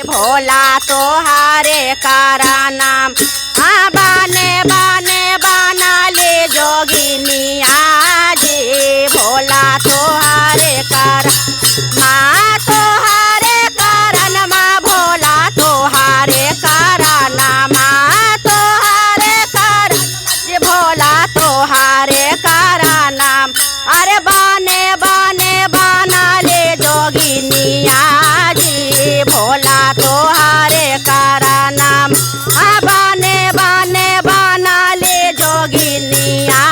भोला तोहारे कारा नाम बाने बाने बना ले जोगिनिया जी। भोला तोहारे कारा माँ तोहारे कारण माँ भोला तोहारे कारा नाम तोहारे कारण जी। भोला तोहारे कारा नाम अरे बाने बाने बना ले जोगिनिया जी। भोला तोहारे कारा नाम बाने बाने बना ले जोगिनिया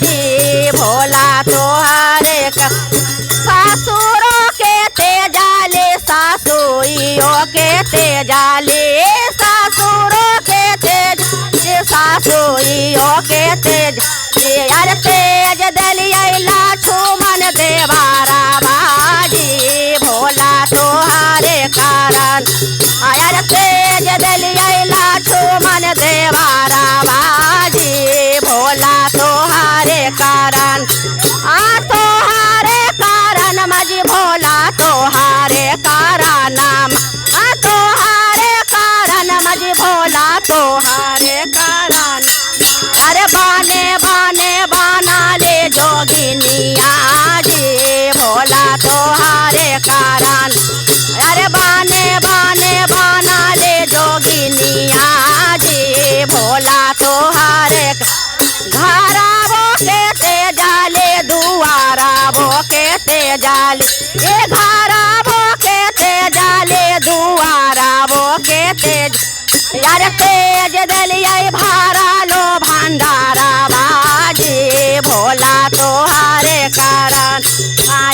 जी। भोला तोहारे सासुरों के तेजाले सासुइयों के तेजाले सासुरों के तेज सासुइयों के तेज यार तेज दलिया छुमन देवारा बाजी। भोला तोहारे कारण यार तेज दलिया छुमन देवारा बाजी। भोला तोहारे कारण तोहारे कारण मजी। भोला तोहारे कारा नाम तोहारे कारण मजी। भोला तोहारे कारण अरे बाने बाने बना ले जोगिनिया जी। भोला तोहारे कारण अरे बाने बाने बना ले जोगिनिया जी। भोला तोहारे घरावो के तेजाले दुआरावो के तेजाले ये घरावो के तेजाले दुआरावो के तेज यार तेज दलिया भारा लो भंडारा बाजी। भोला तोहारे कारण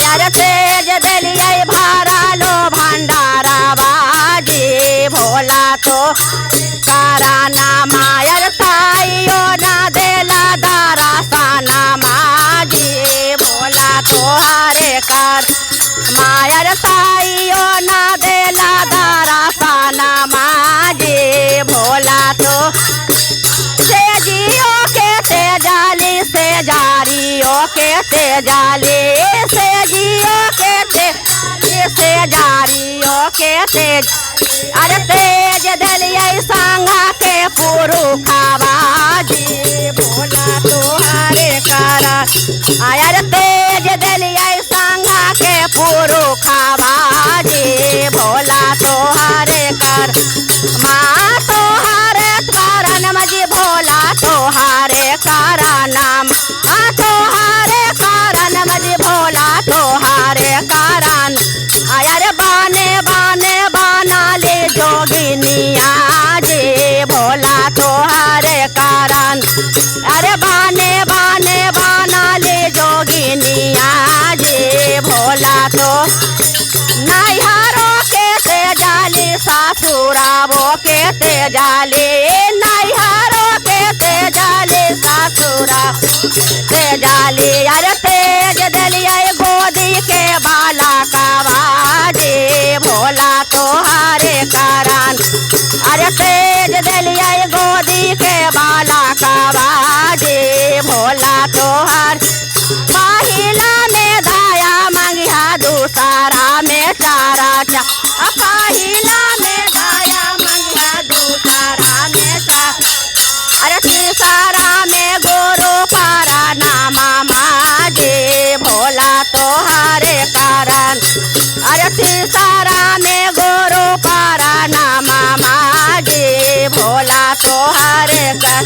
यार तेज दलिया भारा लो भंडारा बाजी। भोला तो कारा नाम यार ताइयो ना देला दारा साना माजी। भोला तोहारे कार मायर ताइयो ना देला दारा साना माजी। भोला तो से जियो के तेजाली से जारियो के तेजाली से जियो के तेज से जारियो के तेज अरे तेज दलिया संगा के पुरु खाबाजी। भोला तोहारे कारा आयर तेज दलिया संगा के पुरु खाबाजी। भोला तोहारे कर माँ तोहारे कारण मजी। भोला तोहारे कारा नाम तोहारे कारण मजी। भोला तोहारे कारण आयर बाने बाने बना ले जोगिनिया जी। भोला तोहारे कारण अरे बाने बाने बना ले जोगिनिया जी। भोला तो नैहरों के तेजाले सासुरावो के तेजाले नैहरों के तेजाले सासुरा तेजाले अरे तेज दलिया गोदी के बाला का बाजी। भोला तोहारे कारण अरे तेज दलिया गोदी के बाला का बाजी। भोला तोहार पहिला में दाया मंगिया दूसरा में चारा चा पहिला में दाया मंगिया दूसरा में चारा अरे तीसरा में गोरो पारा नामा माजी। भोला तोहारे कारण अरे तीसरा में गोरो पारा नामा माजी। भोला तोहारे का